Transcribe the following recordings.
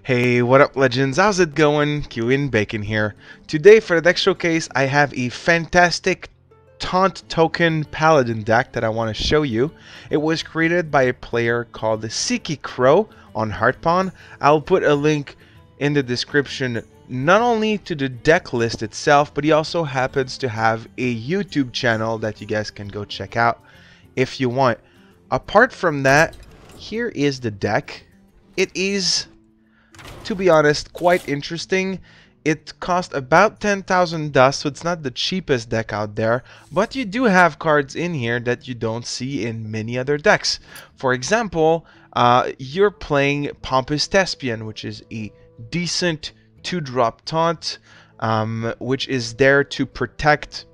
Hey, what up legends? How's it going? Q Bacon here. Today for the deck showcase, I have a fantastic Taunt token Paladin deck that I want to show you. It was created by a player called SikiCro on Hearthpwn. I'll put a link in the description not only to the deck list itself, but he also happens to have a YouTube channel that you guys can go check out if you want. Apart from that, here is the deck. It is, to be honest, quite interesting. It cost about 10,000 dust, so it's not the cheapest deck out there, but you do have cards in here that you don't see in many other decks. For example, you're playing Pompous Thespian, which is a decent 2-drop taunt, which is there to protect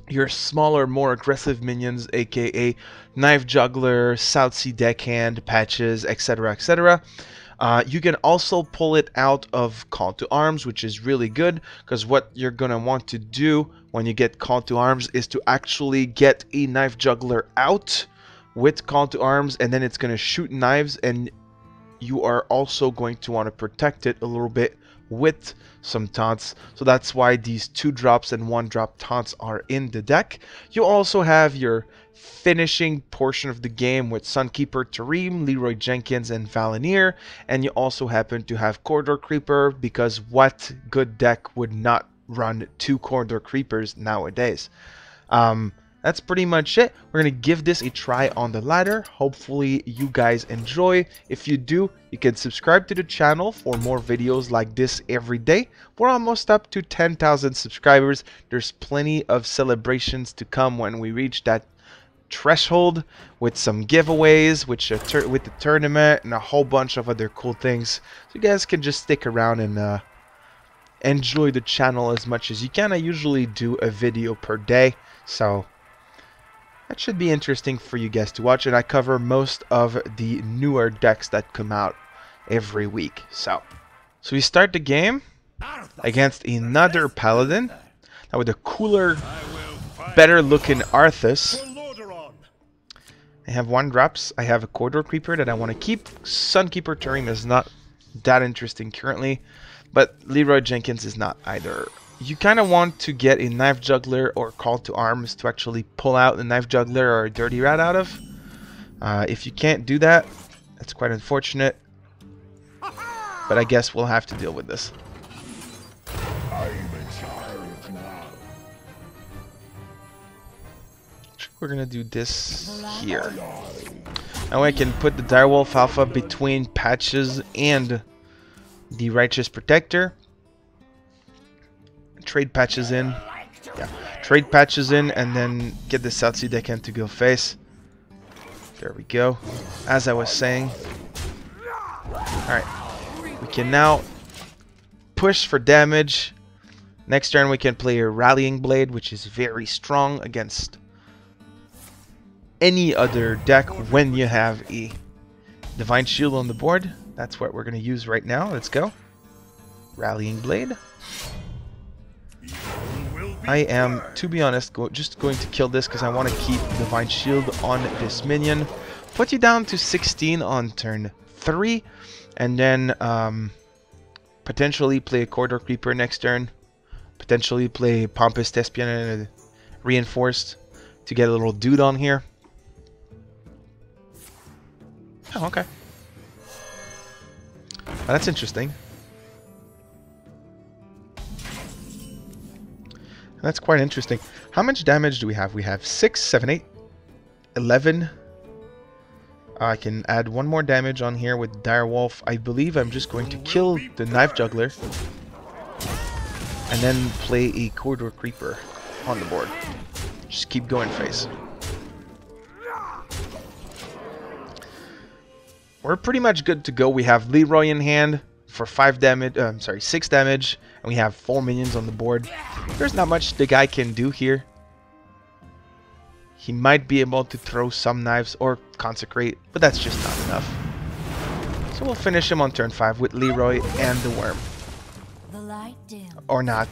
your smaller, more aggressive minions, aka Knife Juggler, South Sea Deckhand, Patches, etc, etc. You can also pull it out of Call to Arms, which is really good, because what you're going to want to do when you get Call to Arms is to actually get a Knife Juggler out with Call to Arms, and then it's going to shoot knives, and you are also going to want to protect it a little bit with some taunts. So that's why these 2-drops and 1-drop taunts are in the deck. You also have your finishing portion of the game with Sunkeeper Tareem, Leroy Jenkins, and Valenier, and you also happen to have Corridor Creeper, because what good deck would not run 2 Corridor Creepers nowadays? That's pretty much it. We're going to give this a try on the ladder. Hopefully you guys enjoy. If you do, you can subscribe to the channel for more videos like this every day. We're almost up to 10,000 subscribers. There's plenty of celebrations to come when we reach that threshold, with some giveaways, with the tournament, and a whole bunch of other cool things. So you guys can just stick around and enjoy the channel as much as you can. I usually do a video per day, so that should be interesting for you guys to watch, and I cover most of the newer decks that come out every week. So we start the game against another Paladin, now with a cooler, better looking Arthas. I have 1-drops. I have a Corridor Creeper that I want to keep. Sunkeeper Tareem is not that interesting currently, but Leroy Jenkins is not either. You kind of want to get a Knife Juggler or Call to Arms to actually pull out the Knife Juggler or a Dirty Rat out of. If you can't do that, that's quite unfortunate, but I guess we'll have to deal with this. We're gonna do this here. Now I can put the Direwolf Alpha between Patches and the Righteous Protector. Trade Patches in. Yeah, trade Patches in, and then get the South Sea Deckhand to go face. There we go. As I was saying. Alright. We can now push for damage. Next turn we can play a Rallying Blade, which is very strong against any other deck when you have a Divine Shield on the board. That's what we're going to use right now. Let's go. Rallying Blade. I am, to be honest, just going to kill this because I want to keep Divine Shield on this minion. Put you down to 16 on turn 3, and then potentially play a Corridor Creeper next turn. Potentially play Pompous Thespian and Reinforced to get a little dude on here. Oh, okay. Well, that's interesting. That's quite interesting. How much damage do we have? We have 6, 7, 8, 11. I can add 1 more damage on here with Direwolf. I believe I'm just going to kill the Knife Juggler and then play a Corridor Creeper on the board. Just keep going face. We're pretty much good to go. We have Leroy in hand for 6 damage, and we have 4 minions on the board. There's not much the guy can do here. He might be able to throw some knives or consecrate, but that's just not enough. So we'll finish him on turn 5 with Leroy and the Worm. Or not.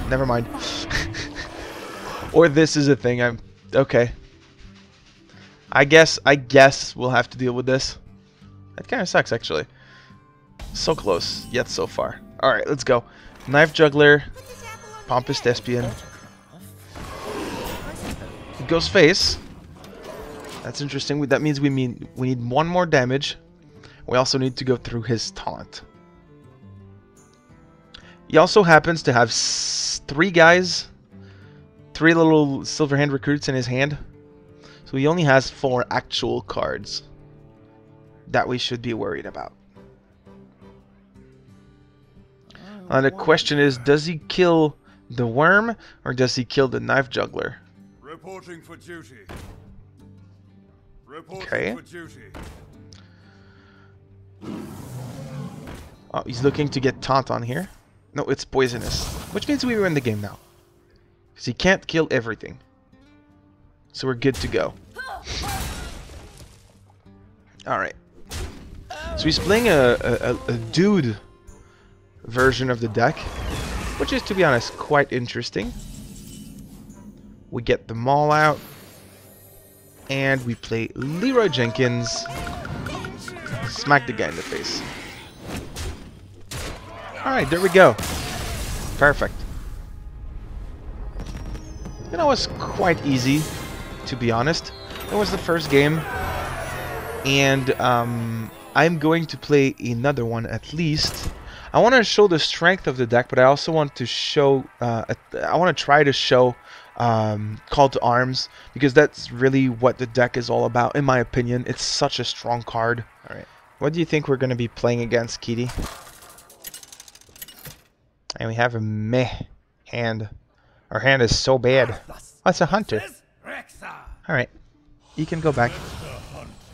Never mind. Or this is a thing. Okay. I guess we'll have to deal with this. That kind of sucks, actually. So close, yet so far. Alright, let's go. Knife Juggler, Pompous Thespian. It goes face. That's interesting. That means we need one more damage. We also need to go through his taunt. He also happens to have 3 guys, 3 little silver hand recruits in his hand. So he only has 4 actual cards that we should be worried about. The question is, does he kill the worm or does he kill the knife juggler? Reporting for duty. Okay. Oh, he's looking to get taunt on here. No, it's poisonous, which means we win the game now. Because he can't kill everything. So we're good to go. Alright. So he's playing a dude version of the deck, which is, to be honest, quite interesting. We get the Maul out, and we play Leroy Jenkins. Smack the guy in the face. Alright, there we go. Perfect. You know, it was quite easy, to be honest. It was the first game, and I'm going to play another one at least. I want to show the strength of the deck, but I also want to show, I want to try to show Call to Arms, because that's really what the deck is all about, in my opinion. It's such a strong card. Alright, what do you think we're going to be playing against, Kitty? And we have a meh hand. Our hand is so bad. Oh, it's a hunter. Alright, you can go back.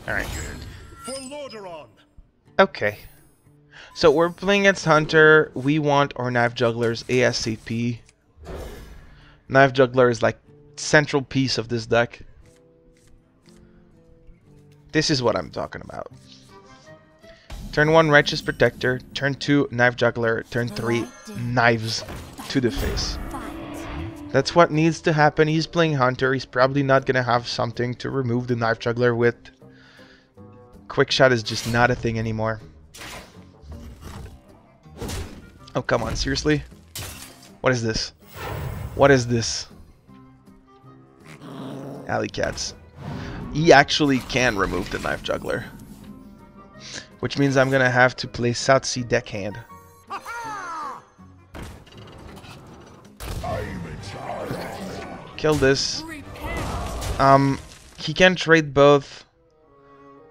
Alright. Okay. So we're playing against Hunter. We want our Knife Jugglers ASAP. Knife Juggler is like central piece of this deck. This is what I'm talking about. Turn 1 Righteous Protector, turn 2 Knife Juggler, turn 3 Knives to the face. That's what needs to happen. He's playing Hunter. He's probably not gonna have something to remove the Knife Juggler with. Quick Shot is just not a thing anymore. Oh, come on, seriously? What is this? What is this? Alley Cats. He actually can remove the Knife Juggler. Which means I'm gonna have to play South Sea Deckhand. Kill this. He can trade both.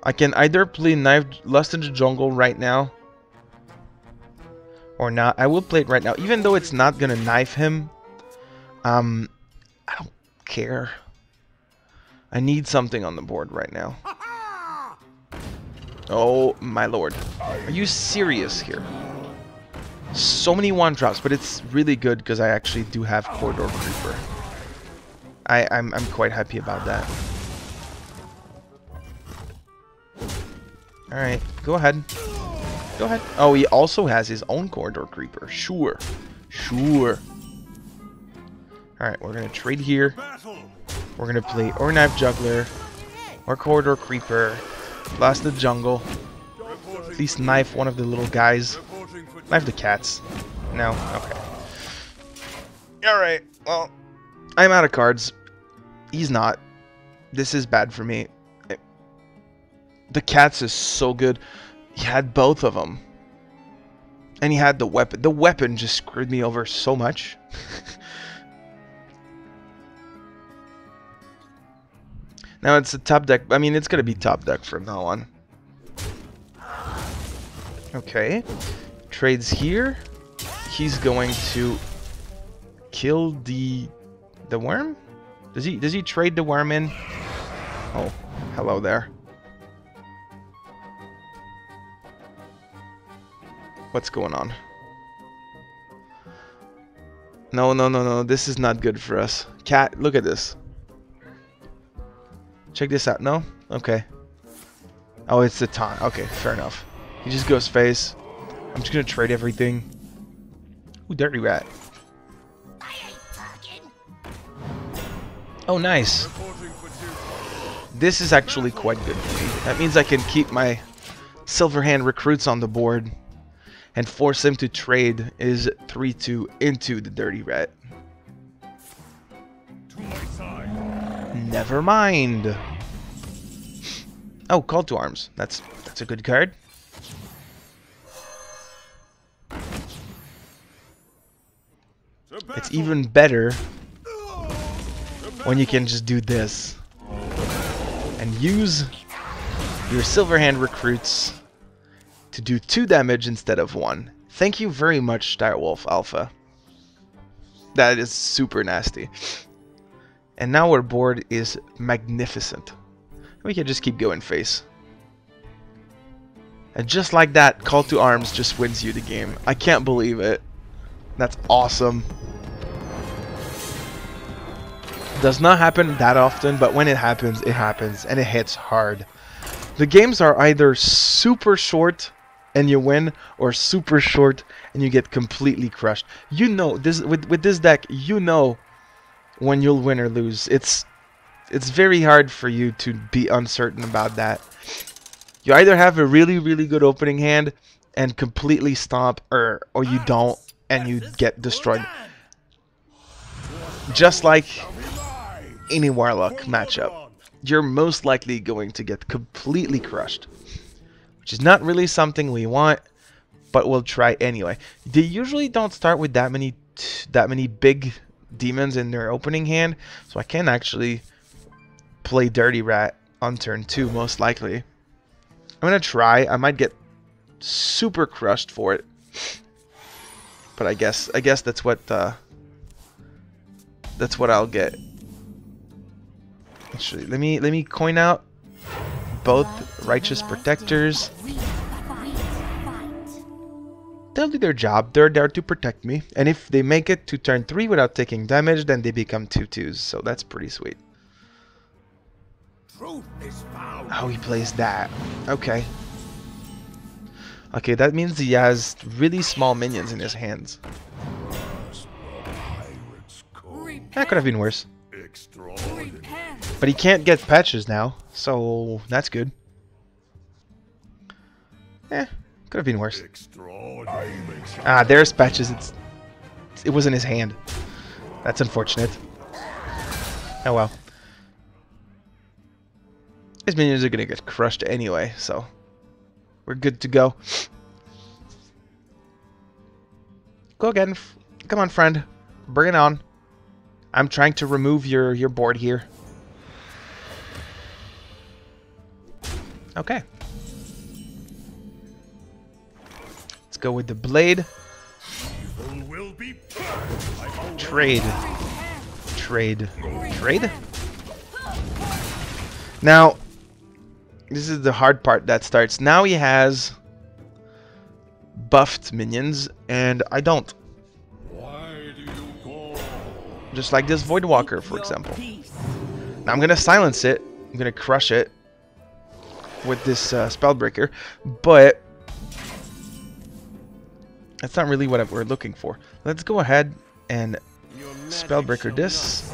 I can either play Lust in the Jungle right now, or not. I will play it right now, even though it's not gonna knife him. I don't care. I need something on the board right now. Oh my lord, are you serious here? So many 1-drops, but it's really good because I actually do have Corridor Creeper. I'm quite happy about that. Alright, go ahead. Go ahead. Oh, he also has his own Corridor Creeper. Sure. Sure. Alright, we're going to trade here. We're going to play or Knife Juggler, or Corridor Creeper, Blast the Jungle. At least knife one of the little guys. Knife the cats. No? Okay. Alright, well, I'm out of cards. He's not. This is bad for me. The cats is so good. He had both of them. And he had the weapon. The weapon just screwed me over so much. Now it's a top deck. I mean, it's going to be top deck from now on. Okay. Trades here. He's going to kill the worm? Does he trade the worm in? Oh, hello there. What's going on? No, no, no, no. This is not good for us. Cat, look at this. Check this out. No? Okay. Oh, it's the taunt. Okay, fair enough. He just goes face. I'm just gonna trade everything. Ooh, dirty rat. Oh, nice. This is actually quite good for me. That means I can keep my Silver Hand recruits on the board. and force him to trade his 3/2 into the Dirty Rat. To my side. Never mind. Oh, Call to Arms. That's a good card. It's even better when you can just do this and use your Silverhand recruits to do 2 damage instead of 1. Thank you very much, Direwolf Alpha. That is super nasty. And now our board is magnificent. We can just keep going face. And just like that, Call to Arms just wins you the game. I can't believe it. That's awesome. Does not happen that often, but when it happens, and it hits hard. The games are either super short and you win, or super short and you get completely crushed. You know this with this deck. You know when you'll win or lose. It's very hard for you to be uncertain about that. You either have a really good opening hand and completely stomp, or you don't and you get destroyed. Just like any Warlock matchup, you're most likely going to get completely crushed, which is not really something we want, but we'll try anyway. They usually don't start with that many big demons in their opening hand, so I can actually play Dirty Rat on turn 2 most likely. I'm gonna try. I might get super crushed for it, but I guess that's what I'll get. Actually, let me coin out both Righteous Protectors. They'll do their job. They're there to protect me, and if they make it to turn 3 without taking damage, then they become 2/2s. So that's pretty sweet. Oh, he plays that. Okay. Okay, that means he has really small minions in his hands. That could have been worse. But he can't get patches now, so that's good. Could have been worse. Ah, there's patches. It was in his hand. That's unfortunate. Oh well. His minions are gonna get crushed anyway, so we're good to go. Go again. Come on, friend. Bring it on. I'm trying to remove your board here. Okay. Let's go with the blade. Trade. Trade. Trade? Now, this is the hard part that starts. Now he has buffed minions, and I don't. Just like this Voidwalker, for example. Now I'm going to silence it. I'm going to crush it with this Spellbreaker, but that's not really what we're looking for. Let's go ahead and Spellbreaker this.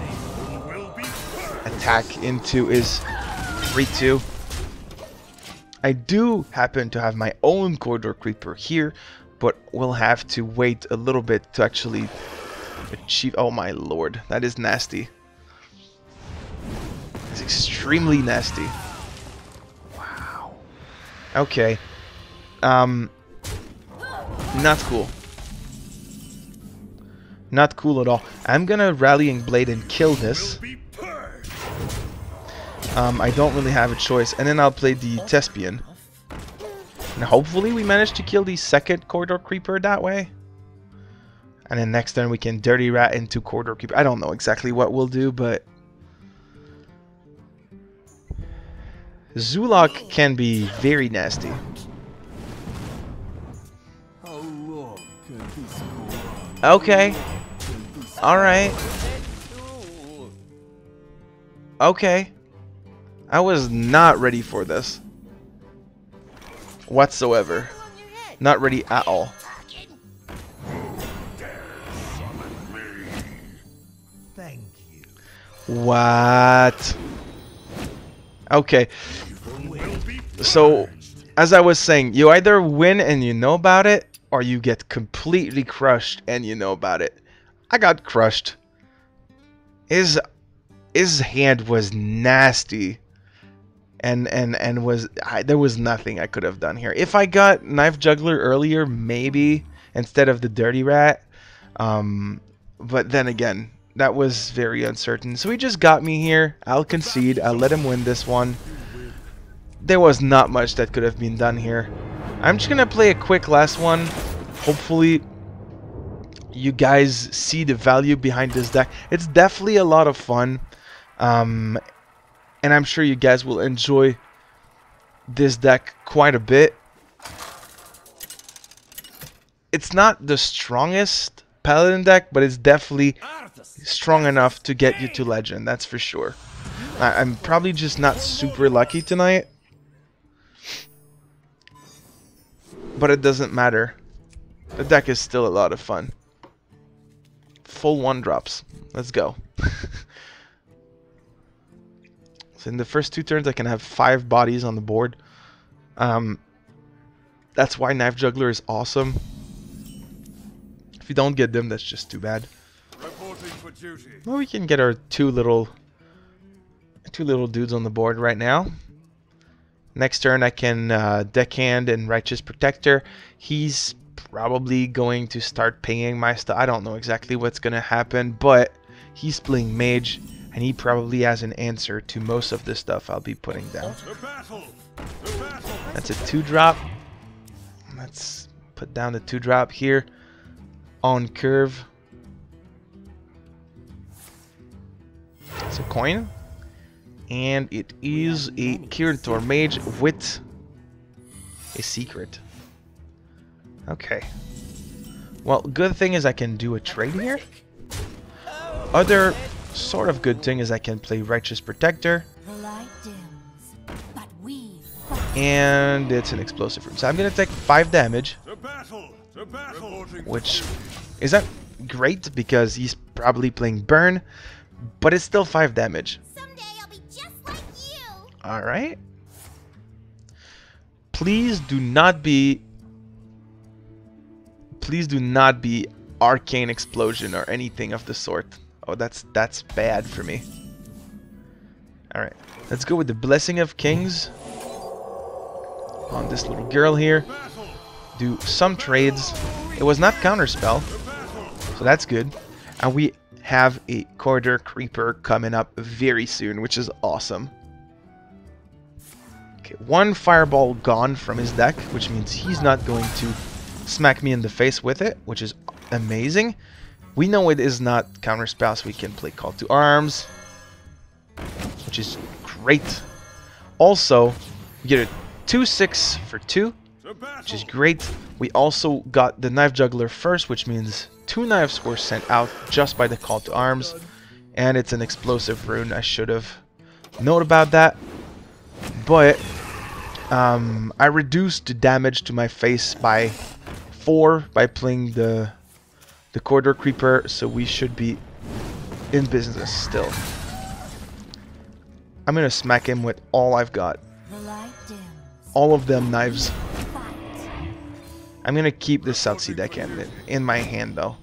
Attack into his 3/2. I do happen to have my own Corridor Creeper here, but we'll have to wait a little bit to actually achieve. Oh my lord, that is nasty. It's extremely nasty. Wow. Okay. Not cool. Not cool at all. I'm gonna Rallying Blade and kill this. I don't really have a choice, and then I'll play the Thespian. And hopefully we manage to kill the second Corridor Creeper that way. And then next turn we can Dirty Rat into Corridor Creeper. I don't know exactly what we'll do, but Zulok can be very nasty. Okay. Alright. Okay. I was not ready for this. Whatsoever. Not ready at all. What? Okay. So, as I was saying, you either win and you know about it, or you get completely crushed and you know about it. I got crushed. His hand was nasty. And there was nothing I could have done here. If I got Knife Juggler earlier, maybe, instead of the Dirty Rat. But then again, that was very uncertain. So he just got me here. I'll concede. I'll let him win this one. There was not much that could have been done here. I'm just going to play a quick last one. Hopefully you guys see the value behind this deck. It's definitely a lot of fun. And I'm sure you guys will enjoy this deck quite a bit. It's not the strongest Paladin deck, but it's definitely strong enough to get you to Legend, that's for sure. I'm probably just not super lucky tonight. But it doesn't matter. The deck is still a lot of fun. Full 1-drops. Let's go. So in the first 2 turns I can have 5 bodies on the board. That's why Knife Juggler is awesome. If you don't get them, that's just too bad. Well, we can get our two little dudes on the board right now. Next turn I can Deckhand and Righteous Protector. He's probably going to start paying my stuff. I don't know exactly what's going to happen, but he's playing Mage, and he probably has an answer to most of the stuff I'll be putting down. That's a 2-drop. Let's put down the 2-drop here on curve. It's a coin. And it is a Curator Mage with a secret. Okay. Well, good thing is I can do a trade here. Other sort of good thing is I can play Righteous Protector. And it's an explosive room. So I'm going to take 5 damage. Which isn't great because he's probably playing Burn. But it's still 5 damage. Alright. Please do not be Arcane Explosion or anything of the sort. Oh, that's bad for me. Alright. Let's go with the Blessing of Kings on this little girl here. Do some trades. It was not Counterspell, so that's good. And we have a Corridor Creeper coming up very soon, which is awesome. Okay, 1 Fireball gone from his deck, which means he's not going to smack me in the face with it, which is amazing. We know it is not Counterspell, so we can play Call to Arms, which is great. Also, we get a 2/6 for 2, which is great. We also got the Knife Juggler first, which means 2 knives were sent out just by the Call to Arms. And it's an explosive rune. I should have known about that. But I reduced the damage to my face by 4 by playing the Corridor Creeper, so we should be in business still. I'm gonna smack him with all I've got. All of them knives. I'm gonna keep the South Sea Deckhand in my hand though.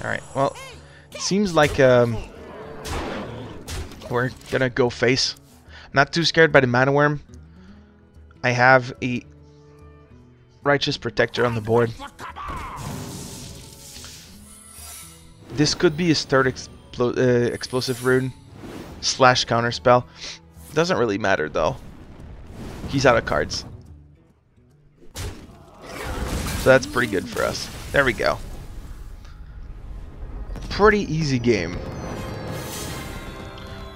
Alright, well, seems like we're gonna go face. Not too scared by the Mana Worm. I have a Righteous Protector on the board. This could be his 3rd explosive rune / Counterspell. Doesn't really matter though. He's out of cards. So that's pretty good for us. There we go. Pretty easy game.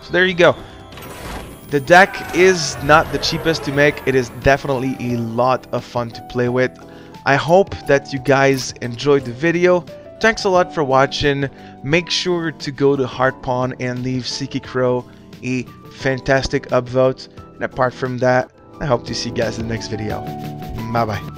So there you go. The deck is not the cheapest to make. It is definitely a lot of fun to play with. I hope that you guys enjoyed the video. Thanks a lot for watching. Make sure to go to Hearthpwn and leave SikiCro a fantastic upvote. And apart from that, I hope to see you guys in the next video. Bye bye.